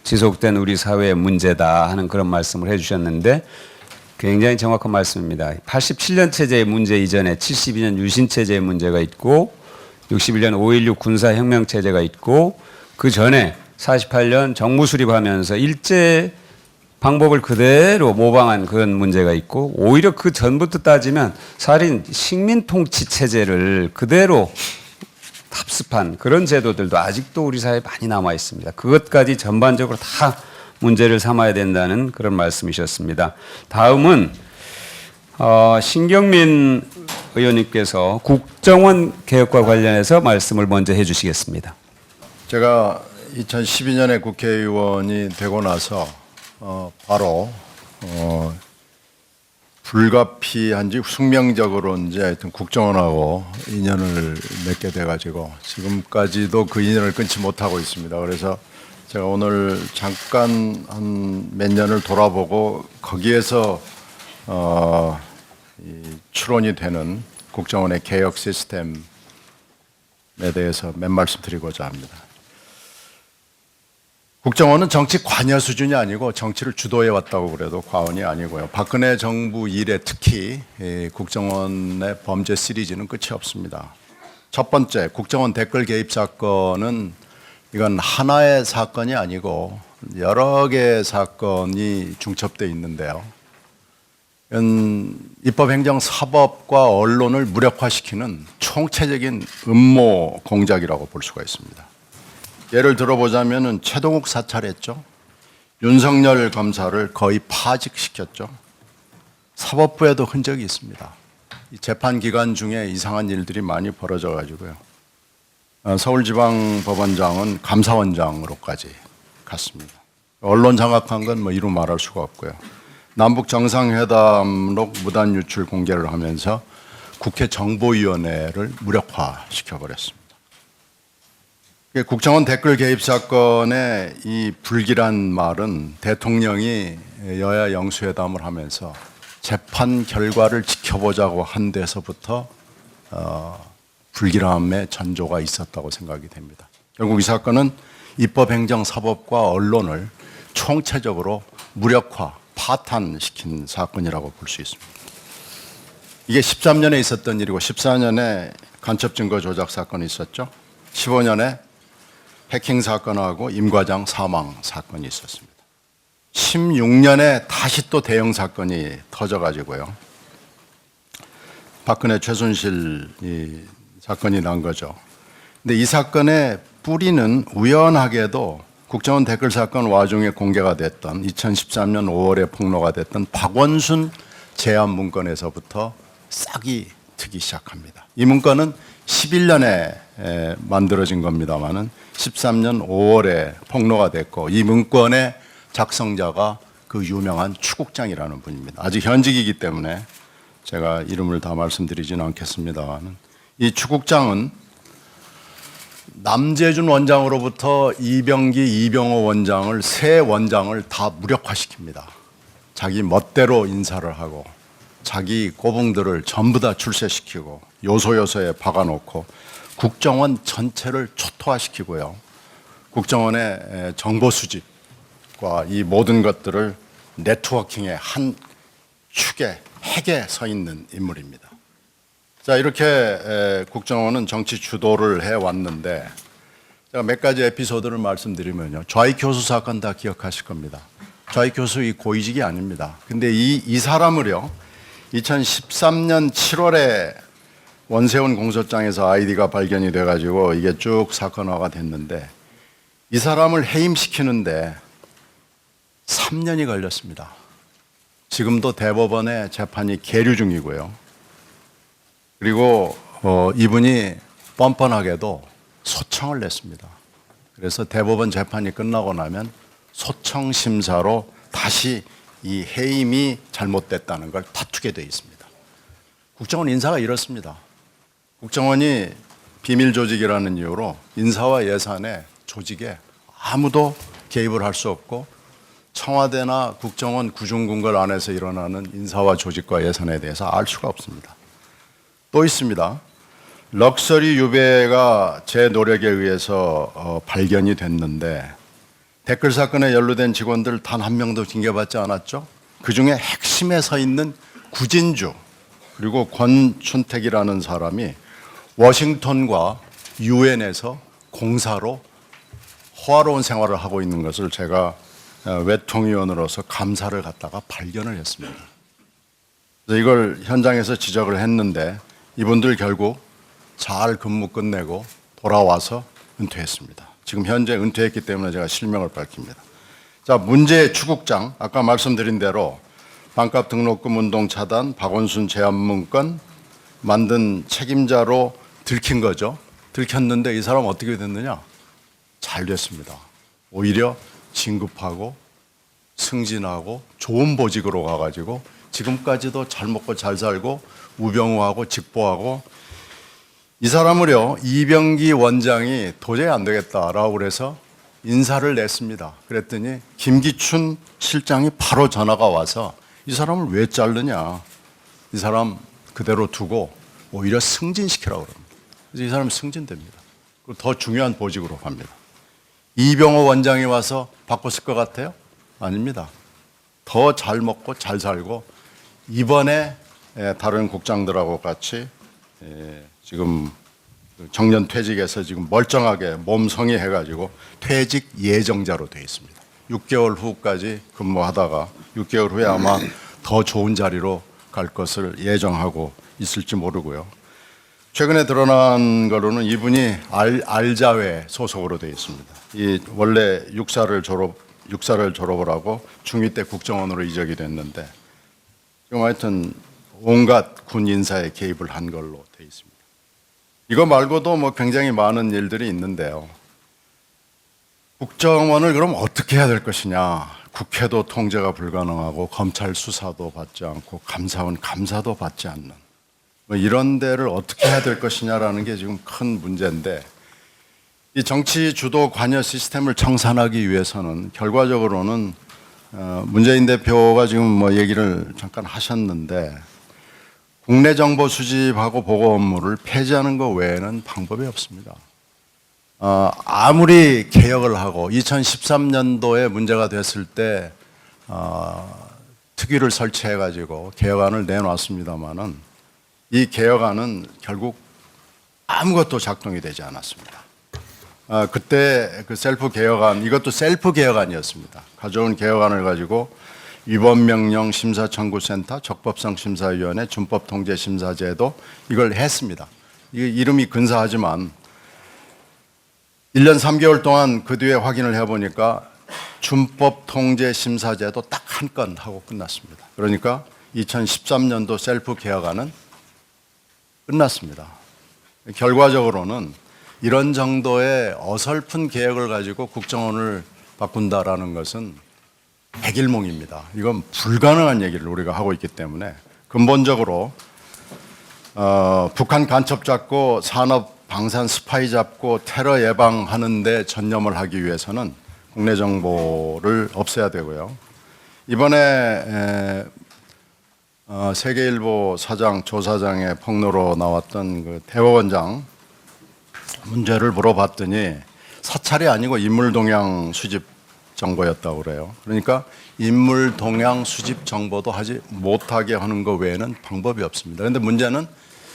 지속된 우리 사회의 문제다 하는 그런 말씀을 해주셨는데 굉장히 정확한 말씀입니다. 87년 체제의 문제 이전에 72년 유신 체제의 문제가 있고 61년 5.16 군사혁명 체제가 있고 그 전에 48년 정부 수립하면서 일제 방법을 그대로 모방한 그런 문제가 있고 오히려 그 전부터 따지면 살인 식민 통치 체제를 그대로 합습한 그런 제도들도 아직도 우리 사회에 많이 남아 있습니다. 그것까지 전반적으로 다 문제를 삼아야 된다는 그런 말씀이셨습니다. 다음은 신경민 의원님께서 국정원 개혁과 관련해서 말씀을 먼저 해주시겠습니다. 제가 2012년에 국회의원이 되고 나서 바로 불가피한 지 숙명적으로 이제 하여튼 국정원하고 인연을 맺게 돼가지고 지금까지도 그 인연을 끊지 못하고 있습니다. 그래서 제가 오늘 잠깐 한 몇 년을 돌아보고 거기에서 추론이 되는 국정원의 개혁 시스템에 대해서 몇 말씀 드리고자 합니다. 국정원은 정치 관여 수준이 아니고 정치를 주도해 왔다고 그래도 과언이 아니고요. 박근혜 정부 이래 특히 국정원의 범죄 시리즈는 끝이 없습니다. 첫 번째, 국정원 댓글 개입 사건은 이건 하나의 사건이 아니고 여러 개의 사건이 중첩되어 있는데요. 이건 입법행정사법과 언론을 무력화시키는 총체적인 음모 공작이라고 볼 수가 있습니다. 예를 들어보자면 최동욱 사찰했죠. 윤석열 검사를 거의 파직시켰죠. 사법부에도 흔적이 있습니다. 이 재판 기간 중에 이상한 일들이 많이 벌어져 가지고요. 서울지방법원장은 감사원장으로까지 갔습니다. 언론 장악한 건 뭐 이루 말할 수가 없고요. 남북 정상회담록 무단 유출 공개를 하면서 국회 정보위원회를 무력화시켜 버렸습니다. 국정원 댓글 개입 사건의 이 불길한 말은 대통령이 여야 영수회담을 하면서 재판 결과를 지켜보자고 한 데서부터 불길함의 전조가 있었다고 생각이 됩니다. 결국 이 사건은 입법행정사법과 언론을 총체적으로 무력화, 파탄시킨 사건이라고 볼 수 있습니다. 이게 13년에 있었던 일이고 14년에 간첩증거 조작 사건이 있었죠. 15년에 해킹 사건하고 임 과장 사망 사건이 있었습니다. 16년에 다시 또 대형 사건이 터져가지고요. 박근혜 최순실 사건이 난 거죠. 근데 이 사건의 뿌리는 우연하게도 국정원 댓글 사건 와중에 공개가 됐던 2013년 5월에 폭로가 됐던 박원순 제안 문건에서부터 싹이 트기 시작합니다. 이 문건은 11년에 만들어진 겁니다만은 13년 5월에 폭로가 됐고 이 문건의 작성자가 그 유명한 추국장이라는 분입니다. 아직 현직이기 때문에 제가 이름을 다 말씀드리지는 않겠습니다만 이 추국장은 남재준 원장으로부터 이병기, 이병호 원장을 세 원장을 다 무력화시킵니다. 자기 멋대로 인사를 하고 자기 꼬붕들을 전부 다 출세시키고 요소요소에 박아놓고 국정원 전체를 초토화시키고요. 국정원의 정보 수집과 이 모든 것들을 네트워킹의 한 축에 핵에 서 있는 인물입니다. 자, 이렇게 국정원은 정치 주도를 해왔는데 제가 몇 가지 에피소드를 말씀드리면요. 좌익 교수 사건 다 기억하실 겁니다. 좌익 교수 이 고위직이 아닙니다. 근데 이 사람을요. 2013년 7월에 원세훈 공소장에서 아이디가 발견이 돼가지고 이게 쭉 사건화가 됐는데 이 사람을 해임시키는데 3년이 걸렸습니다. 지금도 대법원에 재판이 계류 중이고요. 그리고 이분이 뻔뻔하게도 소청을 냈습니다. 그래서 대법원 재판이 끝나고 나면 소청 심사로 다시 이 해임이 잘못됐다는 걸 다투게 돼 있습니다. 국정원 인사가 이렇습니다. 국정원이 비밀 조직이라는 이유로 인사와 예산에 조직에 아무도 개입을 할 수 없고 청와대나 국정원 구중궁궐 안에서 일어나는 인사와 조직과 예산에 대해서 알 수가 없습니다. 또 있습니다. 럭셔리 유배가 제 노력에 의해서 발견이 됐는데 댓글 사건에 연루된 직원들 단 한 명도 징계받지 않았죠. 그중에 핵심에 서 있는 구진주 그리고 권춘택이라는 사람이 워싱턴과 유엔에서 공사로 호화로운 생활을 하고 있는 것을 제가 외통위원으로서 감사를 갖다가 발견을 했습니다. 그래서 이걸 현장에서 지적을 했는데 이분들 결국 잘 근무 끝내고 돌아와서 은퇴했습니다. 지금 현재 은퇴했기 때문에 제가 실명을 밝힙니다. 자, 문제의 추국장, 아까 말씀드린 대로 반값 등록금 운동 차단, 박원순 제안문건 만든 책임자로 들킨 거죠. 들켰는데 이 사람 어떻게 됐느냐? 잘 됐습니다. 오히려 진급하고 승진하고 좋은 보직으로 가가지고 지금까지도 잘 먹고 잘 살고 우병우하고 직보하고 이 사람을요 이병기 원장이 도저히 안 되겠다라고 그래서 인사를 냈습니다. 그랬더니 김기춘 실장이 바로 전화가 와서 이 사람을 왜 자르냐? 이 사람 그대로 두고 오히려 승진시키라고 그럽니다. 그래서 이 사람은 승진됩니다. 그리고 더 중요한 보직으로 갑니다. 이병호 원장이 와서 바꿨을 것 같아요? 아닙니다. 더 잘 먹고 잘 살고 이번에 다른 국장들하고 같이 지금 정년 퇴직해서 지금 멀쩡하게 몸성이 해가지고 퇴직 예정자로 되어 있습니다. 6개월 후까지 근무하다가 6개월 후에 아마 더 좋은 자리로 갈 것을 예정하고 있을지 모르고요. 최근에 드러난 거로는 이분이 알자회 소속으로 되어 있습니다. 이 원래 육사를 졸업을 하고 중2 때 국정원으로 이적이 됐는데 지금 하여튼 온갖 군 인사에 개입을 한 걸로 되어 있습니다. 이거 말고도 뭐 굉장히 많은 일들이 있는데요. 국정원을 그럼 어떻게 해야 될 것이냐? 국회도 통제가 불가능하고 검찰 수사도 받지 않고 감사원 감사도 받지 않는 뭐 이런 데를 어떻게 해야 될 것이냐라는 게 지금 큰 문제인데 이 정치 주도 관여 시스템을 청산하기 위해서는 결과적으로는 문재인 대표가 지금 뭐 얘기를 잠깐 하셨는데 국내 정보 수집하고 보고 업무를 폐지하는 것 외에는 방법이 없습니다. 아무리 개혁을 하고 2013년도에 문제가 됐을 때 특위를 설치해가지고 개혁안을 내놨습니다마는 이 개혁안은 결국 아무것도 작동이 되지 않았습니다. 그때 그 셀프 개혁안, 이것도 셀프 개혁안이었습니다. 가져온 개혁안을 가지고 위법명령 심사청구센터, 적법성 심사위원회, 준법통제심사제도 이걸 했습니다. 이게 이름이 근사하지만 1년 3개월 동안 그 뒤에 확인을 해보니까 준법통제심사제도 딱 한 건 하고 끝났습니다. 그러니까 2013년도 셀프 개혁안은 끝났습니다. 결과적으로는 이런 정도의 어설픈 개혁을 가지고 국정원을 바꾼다라는 것은 백일몽입니다. 이건 불가능한 얘기를 우리가 하고 있기 때문에 근본적으로 북한 간첩 잡고 산업 방산 스파이 잡고 테러 예방하는 데 전념을 하기 위해서는 국내 정보를 없애야 되고요. 이번에 세계일보 사장, 조사장의 폭로로 나왔던 그 대법원장 문제를 물어봤더니 사찰이 아니고 인물동향 수집 정보였다고 그래요. 그러니까 인물동향 수집 정보도 하지 못하게 하는 것 외에는 방법이 없습니다. 그런데 문제는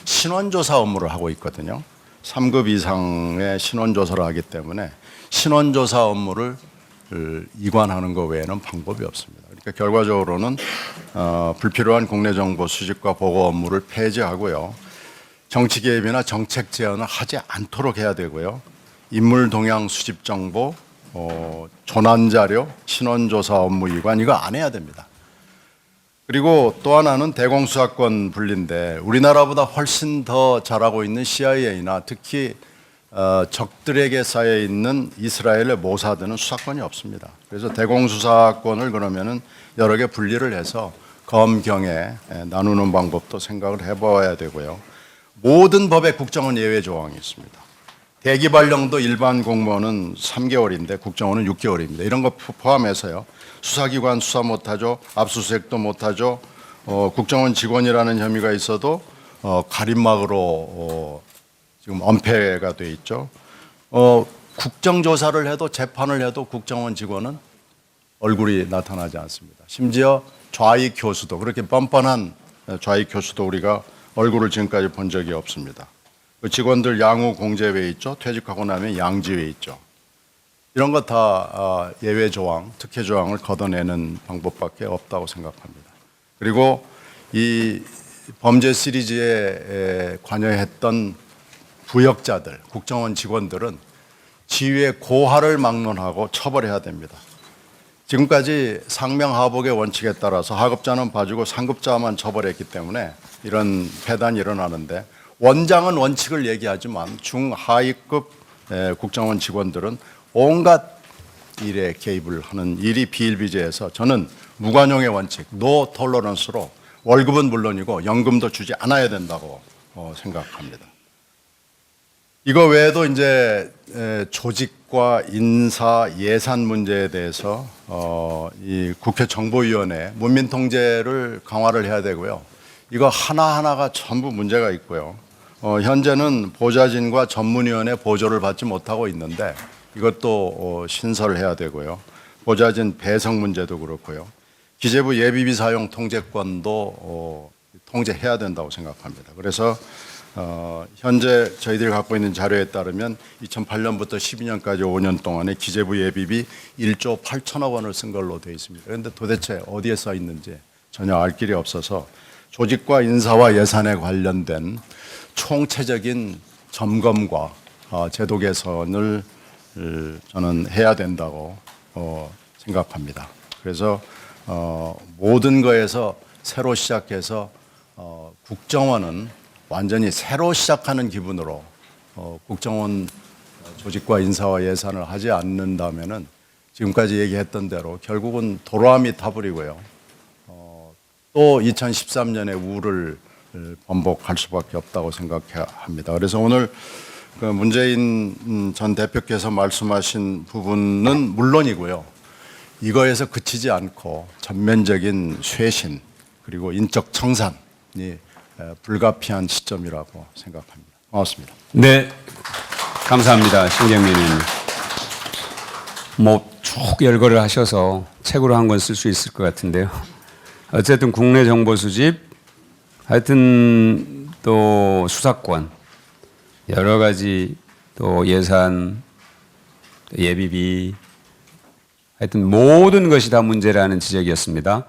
신원조사 업무를 하고 있거든요. 3급 이상의 신원조사를 하기 때문에 신원조사 업무를 이관하는 것 외에는 방법이 없습니다. 그러니까 결과적으로는 불필요한 국내 정보 수집과 보고 업무를 폐지하고요. 정치 개입이나 정책 제안을 하지 않도록 해야 되고요. 인물 동향 수집 정보, 조난 자료, 신원조사 업무 이관 이거 안 해야 됩니다. 그리고 또 하나는 대공수사권 분리인데 우리나라보다 훨씬 더 잘하고 있는 CIA나 특히 적들에게 쌓여 있는 이스라엘의 모사드는 수사권이 없습니다. 그래서 대공수사권을 그러면은 여러 개 분리를 해서 검경에 나누는 방법도 생각을 해봐야 되고요. 모든 법에 국정원 예외 조항이 있습니다. 대기발령도 일반 공무원은 3개월인데 국정원은 6개월입니다. 이런 거 포함해서요. 수사기관 수사 못하죠. 압수수색도 못하죠. 국정원 직원이라는 혐의가 있어도 가림막으로 지금 엄폐가 돼 있죠. 국정조사를 해도 재판을 해도 국정원 직원은 얼굴이 나타나지 않습니다. 심지어 좌익 교수도 그렇게 뻔뻔한 좌익 교수도 우리가 얼굴을 지금까지 본 적이 없습니다. 그 직원들 양후 공제외에 있죠. 퇴직하고 나면 양지외에 있죠. 이런 거 다 예외 조항, 특혜 조항을 걷어내는 방법밖에 없다고 생각합니다. 그리고 이 범죄 시리즈에 관여했던 부역자들, 국정원 직원들은 지위의 고하를 막론하고 처벌해야 됩니다. 지금까지 상명하복의 원칙에 따라서 하급자는 봐주고 상급자만 처벌했기 때문에 이런 폐단이 일어나는데, 원장은 원칙을 얘기하지만 중하위급 국정원 직원들은 온갖 일에 개입을 하는 일이 비일비재해서 저는 무관용의 원칙, 노 톨러런스로 월급은 물론이고 연금도 주지 않아야 된다고 생각합니다. 이거 외에도 이제 조직과 인사 예산 문제에 대해서 이 국회 정보위원회 문민 통제를 강화를 해야 되고요. 이거 하나하나가 전부 문제가 있고요. 현재는 보좌진과 전문위원회 보조를 받지 못하고 있는데 이것도 신설해야 되고요. 보좌진 배석 문제도 그렇고요. 기재부 예비비 사용 통제권도 통제해야 된다고 생각합니다. 그래서 현재 저희들이 갖고 있는 자료에 따르면 2008년부터 12년까지 5년 동안에 기재부 예비비 1조 8천억 원을 쓴 걸로 되어 있습니다. 그런데 도대체 어디에 써 있는지 전혀 알 길이 없어서 조직과 인사와 예산에 관련된 총체적인 점검과 제도 개선을 저는 해야 된다고 생각합니다. 그래서 모든 거에서 새로 시작해서 국정원은 완전히 새로 시작하는 기분으로 국정원 조직과 인사와 예산을 하지 않는다면은 지금까지 얘기했던 대로 결국은 도로함이 타버리고요. 또 2013년의 우를 번복할 수밖에 없다고 생각합니다. 그래서 오늘 그 문재인 전 대표께서 말씀하신 부분은 물론이고요. 이거에서 그치지 않고 전면적인 쇄신 그리고 인적 청산이 불가피한 시점이라고 생각합니다. 고맙습니다. 네, 감사합니다. 신경민 의원님. 쭉 열거를 하셔서 책으로 한 권 쓸 수 있을 것 같은데요. 어쨌든 국내 정보 수집, 하여튼 또 수사권, 여러 가지 또 예산, 예비비, 하여튼 모든 것이 다 문제라는 지적이었습니다.